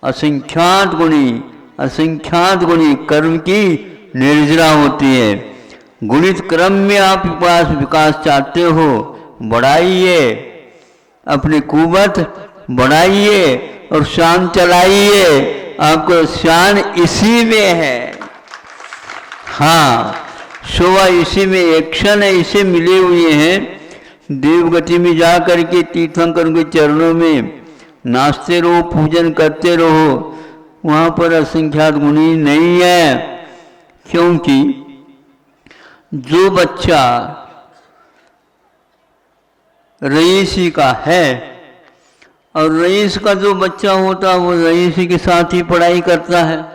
असंख्यात गुणी कर्म की निर्जरा होती है। गुणित क्रम में आप विकास चाहते हो, बढ़ाइए, अपनी कुवत बढ़ाइए और शान चलाइए। आपको शान इसी में है। हाँ, शोभा इसी में, एक्शन है, इसे मिले हुए हैं। देवगति में जा करके तीर्थंकर के चरणों में नाचते रहो, पूजन करते रहो, वहाँ पर असंख्यात गुणी नहीं है। क्योंकि जो बच्चा रईसी का है, और रईस का जो बच्चा होता है वो रईसी के साथ ही पढ़ाई करता है।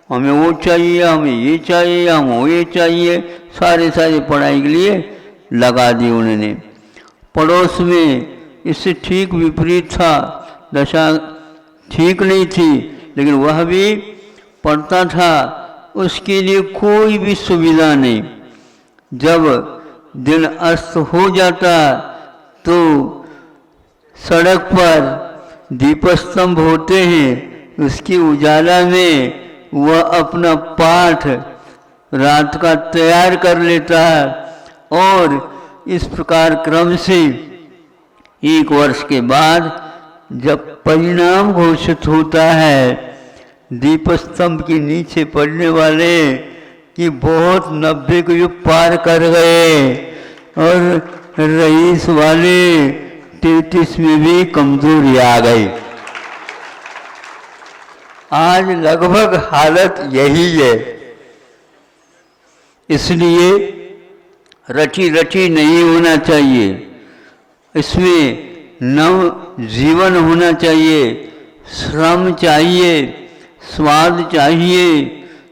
हमें वो चाहिए, हमें ये चाहिए, हमें वो ये चाहिए, सारे पढ़ाई के लिए लगा दी उन्होंने। पड़ोस में इससे ठीक विपरीत था, दशा ठीक नहीं थी, लेकिन वह भी पढ़ता था, उसके लिए कोई भी सुविधा नहीं। जब दिन अस्त हो जाता तो सड़क पर दीपस्तंभ होते हैं, उसकी उजाला में वह अपना पाठ रात का तैयार कर लेता है। और इस प्रकार क्रम से 1 वर्ष के बाद जब परिणाम घोषित होता है दीपस्तंभ के नीचे पढ़ने वाले कि बहुत 90 को युग पार कर गए, और रईस वाले 33 में भी कमजोरी आ गई। आज लगभग हालत यही है। इसलिए रटी रटी नहीं होना चाहिए, इसमें नव जीवन होना चाहिए, श्रम चाहिए, स्वाद चाहिए।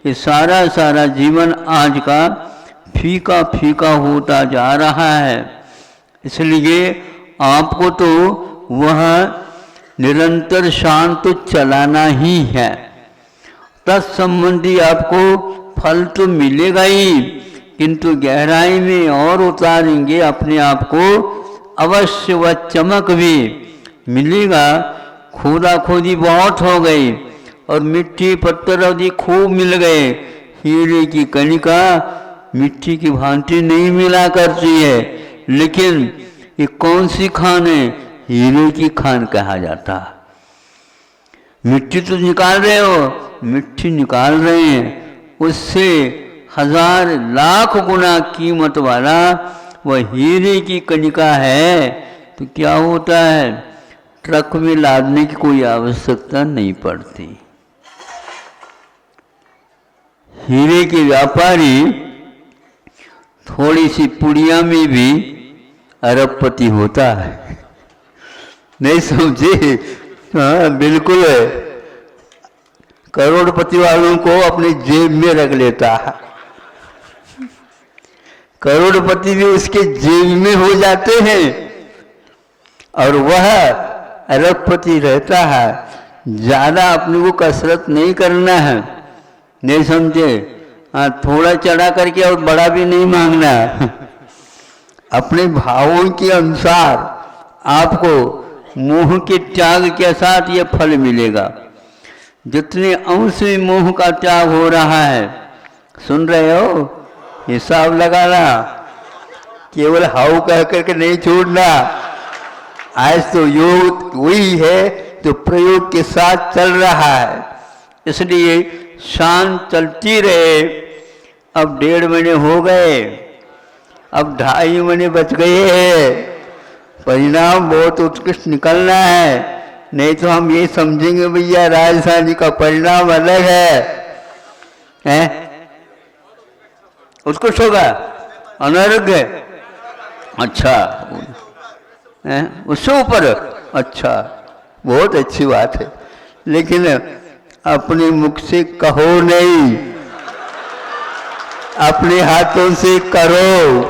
ये सारा जीवन आज का फीका फीका होता जा रहा है। इसलिए आपको तो वह निरंतर शान तो चलाना ही है। तत्संबंधी आपको फल तो मिलेगा ही, किंतु गहराई में और उतारेंगे अपने आप को, अवश्य वह चमक भी मिलेगा। खोदा खोदी बहुत हो गई और मिट्टी पत्थर आदि खूब मिल गए, हीरे की कणिका मिट्टी की भांति नहीं मिला करती है। लेकिन ये कौन सी खान है? हीरे की खान कहा जाता। मिट्टी तो निकाल रहे हो, मिट्टी निकाल रहे हैं, उससे 1000 लाख गुना कीमत वाला वह हीरे की कणिका है। तो क्या होता है, ट्रक में लादने की कोई आवश्यकता नहीं पड़ती। हीरे के व्यापारी थोड़ी सी पुड़िया में भी अरबपति होता है। नहीं समझे? हाँ, बिल्कुल है। करोड़पति वालों को अपनी जेब में रख लेता है, करोड़पति भी उसके जेब में हो जाते हैं, और वह अरबपति रहता है। ज्यादा अपने को कसरत नहीं करना है, नहीं समझे? हाँ, थोड़ा चढ़ा करके और बड़ा भी नहीं मांगना। अपने भावों के अनुसार आपको मोह के त्याग के साथ ये फल मिलेगा। जितने अंश में मोह का त्याग हो रहा है, सुन रहे हो? हिसाब लगाना, केवल हाउ कह करके नहीं छोड़ना। आज तो योग वही है जो प्रयोग के साथ चल रहा है, इसलिए शान चलती रहे। अब 1.5 महीने हो गए, अब 2.5 महीने बच गए हैं। परिणाम बहुत उत्कृष्ट निकलना है, नहीं तो हम ये समझेंगे भैया राजस्थानी का परिणाम अलग है? उत्कृष्ट होगा, अनारोग्य, अच्छा है, उससे ऊपर, अच्छा, बहुत अच्छी बात है। लेकिन अपने मुख से कहो नहीं, अपने हाथों से करो,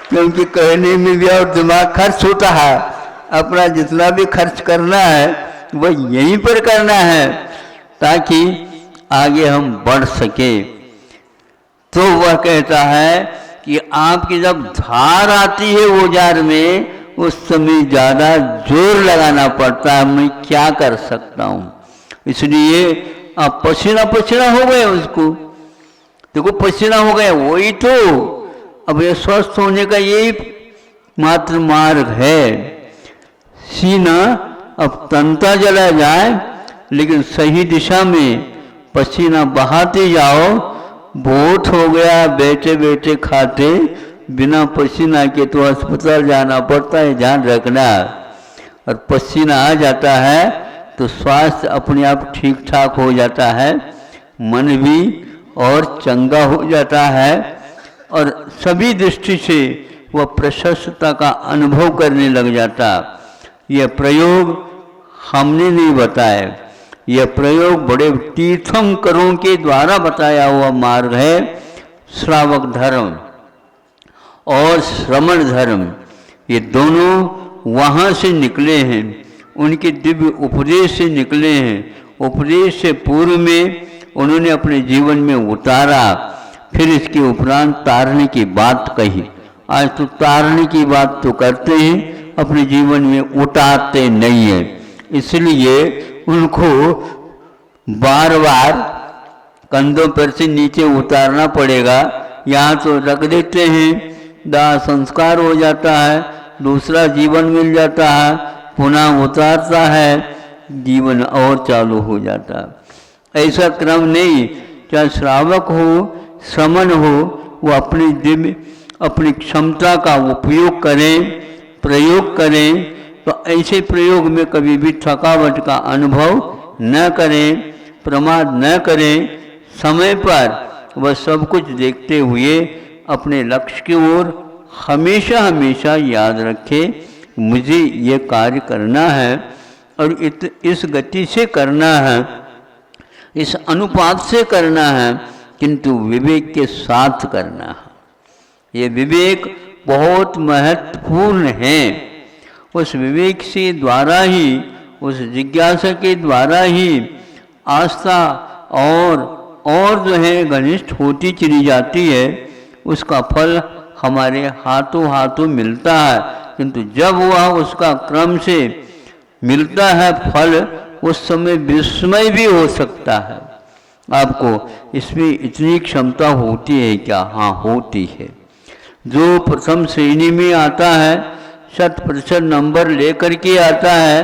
क्योंकि कहने में भी और दिमाग खर्च होता है। अपना जितना भी खर्च करना है वह यहीं पर करना है, ताकि आगे हम बढ़ सके। तो वह कहता है कि आपकी जब धार आती है औजार में, उस समय ज़्यादा जोर लगाना पड़ता है। मैं क्या कर सकता हूँ? इसलिए आप पसीना पसीना हो गए उसको, देखो पसीना हो गया, वही तो अब ये स्वस्थ होने का यही मात्र मार्ग है। सीना अब तनता चला जाए, लेकिन सही दिशा में पसीना बहाते जाओ। बहुत हो गया बैठे बैठे खाते, बिना पसीना के तो अस्पताल जाना पड़ता है, ध्यान रखना। और पसीना आ जाता है तो स्वास्थ्य अपने आप ठीक ठाक हो जाता है, मन भी और चंगा हो जाता है, और सभी दृष्टि से वह प्रशस्तता का अनुभव करने लग जाता। यह प्रयोग हमने नहीं बताया, यह प्रयोग बड़े तीर्थंकरों के द्वारा बताया हुआ मार्ग है। श्रावक धर्म और श्रमण धर्म, ये दोनों वहाँ से निकले हैं, उनके दिव्य उपदेश से निकले हैं। उपदेश से पूर्व में उन्होंने अपने जीवन में उतारा, फिर इसके उपरांत तारने की बात कही। आज तो तारने की बात तो करते हैं, अपने जीवन में उतारते नहीं है, इसलिए उनको बार बार कंधों पर से नीचे उतारना पड़ेगा। यहाँ तो रख देते हैं, दाह संस्कार हो जाता है, दूसरा जीवन मिल जाता है, पुनः उतारता है, जीवन और चालू हो जाता है। ऐसा क्रम नहीं, चाहे श्रावक हो श्रमण हो, वो अपनी दिव्य अपनी क्षमता का उपयोग करें, प्रयोग करें। तो ऐसे प्रयोग में कभी भी थकावट का अनुभव न करें, प्रमाद न करें। समय पर वह सब कुछ देखते हुए अपने लक्ष्य की ओर हमेशा हमेशा याद रखें, मुझे ये कार्य करना है और इस गति से करना है, इस अनुपात से करना है, किंतु विवेक के साथ करना है। ये विवेक बहुत महत्वपूर्ण है। उस विवेक से द्वारा ही, उस जिज्ञासा के द्वारा ही आस्था और जो है घनिष्ठ होती चली जाती है। उसका फल हमारे हाथों हाथों मिलता है, किंतु जब वह उसका क्रम से मिलता है फल, उस समय विस्मय भी हो सकता है। आपको इसमें इतनी क्षमता होती है क्या? हाँ, होती है। जो प्रथम श्रेणी में आता है, 100% नंबर लेकर के आता है,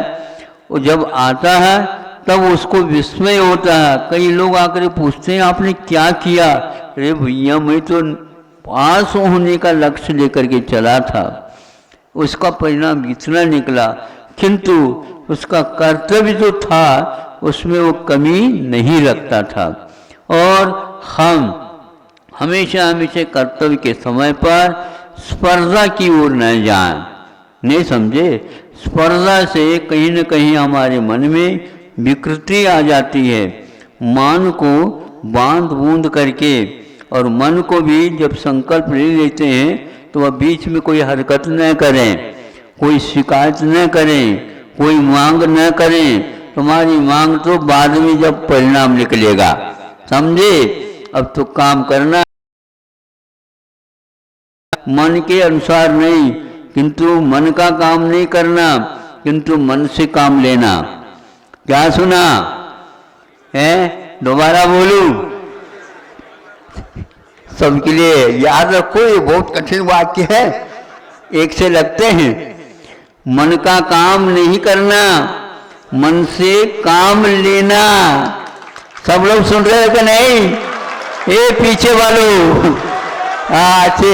वो जब आता है तब उसको विस्मय होता है। कई लोग आकर पूछते हैं आपने क्या किया? अरे भैया, मैं तो पास होने का लक्ष्य लेकर के चला था, उसका परिणाम इतना निकला, किंतु उसका कर्तव्य जो था उसमें वो कमी नहीं रखता था। और हम हमेशा हमेशा कर्तव्य के समय पर स्पर्धा की ओर न जाएं। नहीं समझे? स्पर्धा से कहीं न कहीं हमारे मन में विकृति आ जाती है। मन को बांध बूंद करके, और मन को भी जब संकल्प ले लेते हैं तो वह बीच में कोई हरकत न करें, कोई शिकायत न करें, कोई मांग न करें। तुम्हारी मांग तो बाद में जब परिणाम निकलेगा, समझे? अब तो काम करना मन के अनुसार नहीं, किंतु मन का काम नहीं करना, किंतु मन से काम लेना। क्या सुना है? दोबारा बोलूं सबके लिए, याद रखो, ये बहुत कठिन वाक्य है, एक से लगते हैं। मन का काम नहीं करना, मन से काम लेना। सब लोग सुन रहे हैं कि नहीं? ये पीछे वालों, अच्छे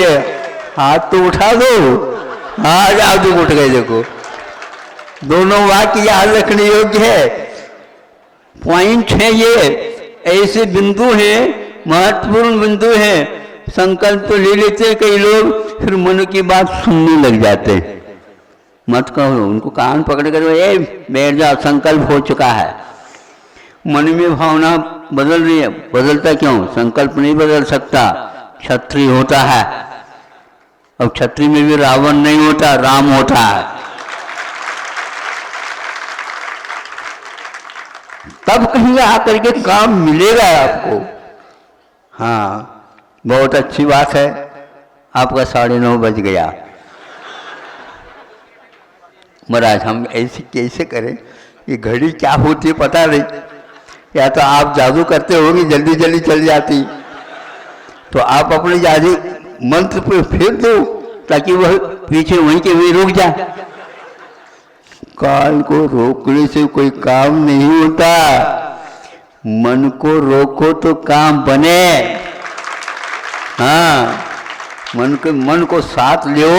हाथ तो उठा दो। हाँ, जाओ, तो उठ गए। देखो, दोनों वाक्य याद रखने योग्य है, पॉइंट है। ये ऐसे बिंदु हैं, महत्वपूर्ण बिंदु है। संकल्प तो ले लेते हैं कई लोग, फिर मन की बात सुनने लग जाते हैं। मत कहो, उनको कान पकड़ कर ए बैठ जाओ, संकल्प हो चुका है। मन में भावना बदल रही है, बदलता क्यों? संकल्प नहीं बदल सकता, क्षत्रिय होता है। अब क्षत्रिय में भी रावण नहीं होता, राम होता है। तब कहीं आकर के काम मिलेगा आपको। हाँ, बहुत अच्छी बात है। आपका 9:30 बज गया। महाराज, हम ऐसे कैसे करें? ये घड़ी क्या होती है पता नहीं। या तो आप जादू करते होगी जल्दी जल्दी चल जाती, तो आप अपने जादू मंत्र पे फेर दो ताकि वह पीछे वहीं के वहीं रुक जाए। काल को रोकने से कोई काम नहीं होता, मन को रोको तो काम बने। हाँ, मन को साथ लो,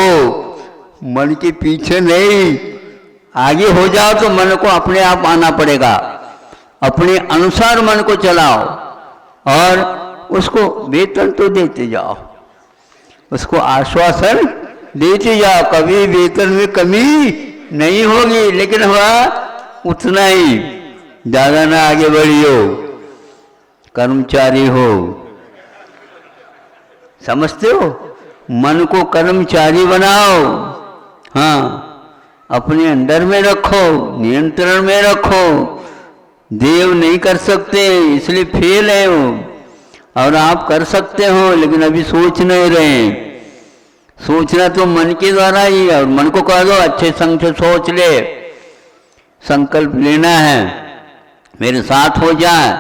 मन के पीछे नहीं। आगे हो जाओ तो मन को अपने आप आना पड़ेगा। अपने अनुसार मन को चलाओ और उसको वेतन तो देते जाओ, उसको आश्वासन देते जाओ। कभी वेतन में कमी नहीं होगी, लेकिन हुआ उतना ही, ज़्यादा ना आगे बढ़ियो, कर्मचारी हो। समझते हो? मन को कर्मचारी बनाओ। हाँ, अपने अंदर में रखो, नियंत्रण में रखो। देव नहीं कर सकते इसलिए फेल है वो, और आप कर सकते हो लेकिन अभी सोच नहीं रहे। सोचना तो मन के द्वारा ही है, और मन को कह दो अच्छे संग से सोच ले, संकल्प लेना है मेरे साथ हो जाए,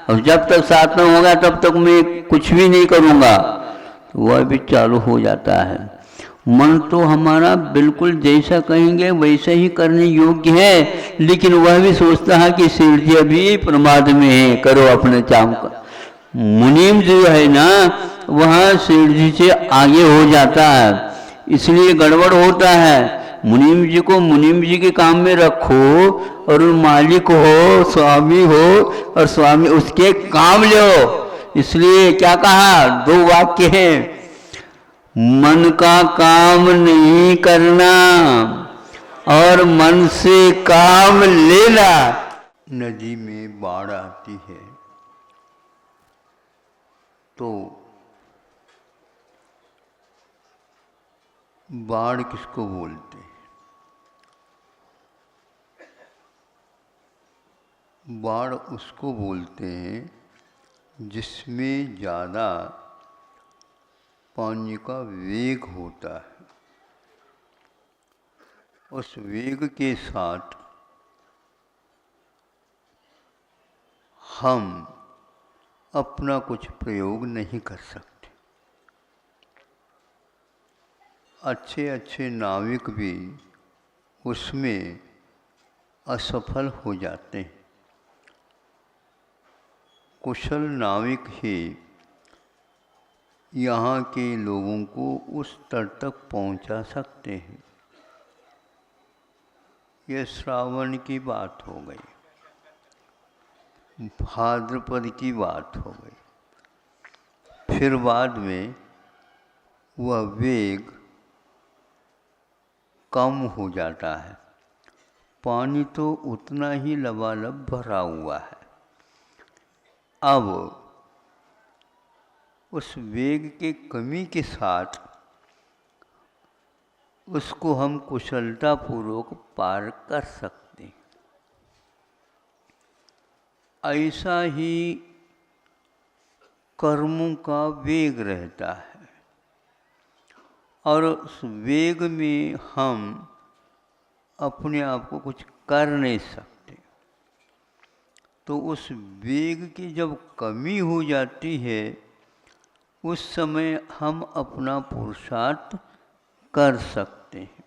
और जब तक साथ में होगा तब तक मैं कुछ भी नहीं करूँगा, तो वह भी चालू हो जाता है। मन तो हमारा बिल्कुल जैसा कहेंगे वैसा ही करने योग्य है, लेकिन वह भी सोचता है कि शिव जी अभी प्रमाद में है, करो अपने काम का। मुनीम जो है ना, वह शिव जी से आगे हो जाता है, इसलिए गड़बड़ होता है। मुनीम जी को मुनीम जी के काम में रखो, और मालिक हो, स्वामी हो, और स्वामी उसके काम लो। इसलिए क्या कहा, दो वाक्य हैं, मन का काम नहीं करना और मन से काम लेना। नदी में बाढ़ आती है तो बाढ़ किसको बोलते हैं? बाढ़ उसको बोलते हैं जिसमें ज़्यादा पानी का वेग होता है। उस वेग के साथ हम अपना कुछ प्रयोग नहीं कर सकते। अच्छे अच्छे नाविक भी उसमें असफल हो जाते हैं। कुशल नाविक ही यहाँ के लोगों को उस तट तक पहुँचा सकते हैं। यह श्रावण की बात हो गई, भाद्रपद की बात हो गई। फिर बाद में वह वेग कम हो जाता है, पानी तो उतना ही लबालब भरा हुआ है। अब उस वेग के कमी के साथ उसको हम कुशलतापूर्वक पार कर सकते हैं। ऐसा ही कर्मों का वेग रहता है, और उस वेग में हम अपने आप को कुछ कर नहीं सकते। तो उस वेग की जब कमी हो जाती है, उस समय हम अपना पुरुषार्थ कर सकते हैं।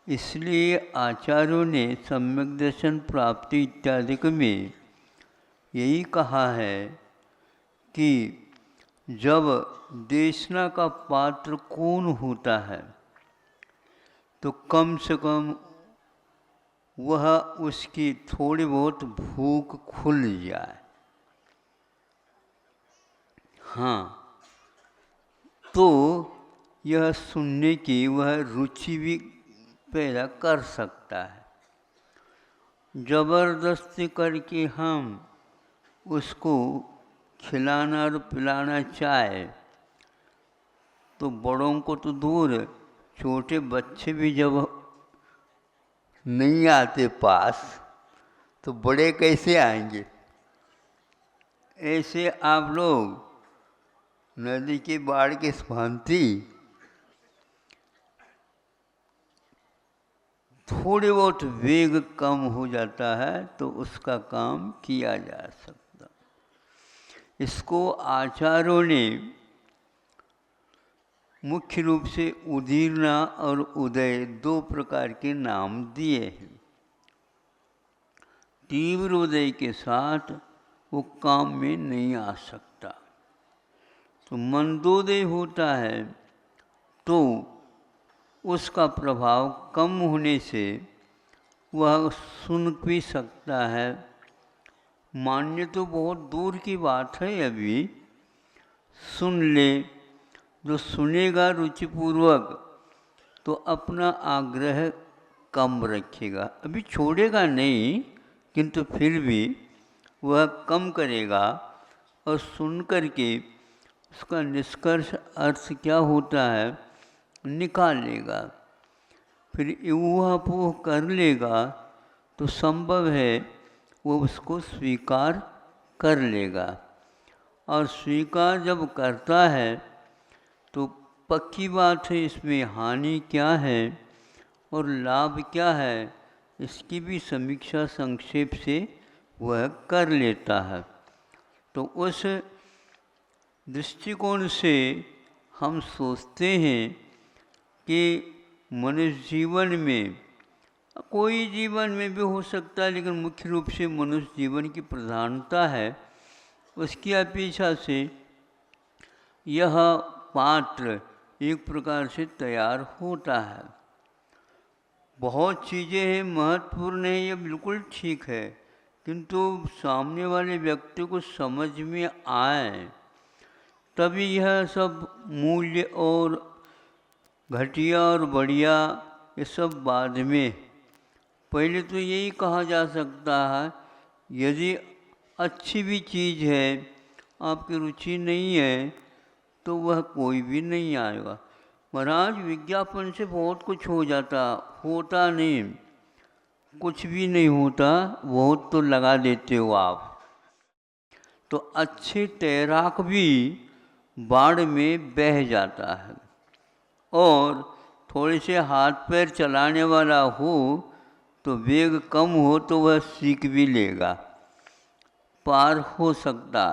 इसलिए आचार्यों ने सम्यक दर्शन प्राप्ति इत्यादि में यही कहा है कि जब देशना का पात्र कौन होता है, तो कम से कम वह उसकी थोड़ी बहुत भूख खुल जाए। हाँ, तो यह सुनने की वह रुचि भी पैदा कर सकता है। ज़बरदस्ती करके हम उसको खिलाना और पिलाना चाहे तो बड़ों को तो दूर, छोटे बच्चे भी जब नहीं आते पास तो बड़े कैसे आएंगे। ऐसे आप लोग नदी के बाढ़ के भांति थोड़े बहुत वेग कम हो जाता है तो उसका काम किया जा सकता। इसको आचार्यों ने मुख्य रूप से उदीर्णा और उदय दो प्रकार के नाम दिए हैं। तीव्र उदय के साथ वो काम में नहीं आ सकता। तो मंदोदय होता है तो उसका प्रभाव कम होने से वह सुन भी सकता है। मान्य तो बहुत दूर की बात है, अभी सुन ले। जो सुनेगा रुचिपूर्वक तो अपना आग्रह कम रखेगा, अभी छोड़ेगा नहीं, किंतु फिर भी वह कम करेगा और सुन करके उसका निष्कर्ष अर्थ क्या होता है निकाल लेगा। फिर ऊहापोह कर लेगा तो संभव है वो उसको स्वीकार कर लेगा। और स्वीकार जब करता है तो पक्की बात है इसमें हानि क्या है और लाभ क्या है, इसकी भी समीक्षा संक्षेप से वह कर लेता है। तो उस दृष्टिकोण से हम सोचते हैं कि मनुष्य जीवन में, कोई जीवन में भी हो सकता है, लेकिन मुख्य रूप से मनुष्य जीवन की प्रधानता है, उसकी अपेक्षा से यह पात्र एक प्रकार से तैयार होता है। बहुत चीज़ें हैं, महत्वपूर्ण है, ये बिल्कुल ठीक है, किंतु सामने वाले व्यक्ति को समझ में आए तभी यह सब मूल्य और घटिया और बढ़िया ये सब बाद में। पहले तो यही कहा जा सकता है, यदि अच्छी भी चीज़ है आपकी रुचि नहीं है तो वह कोई भी नहीं आएगा। महाराज विज्ञापन से बहुत कुछ हो जाता, होता नहीं, कुछ भी नहीं होता, बहुत तो लगा देते हो आप। तो अच्छे तैराक भी बाढ़ में बह जाता है, और थोड़े से हाथ पैर चलाने वाला हो तो वेग कम हो तो वह सीख भी लेगा, पार हो सकता।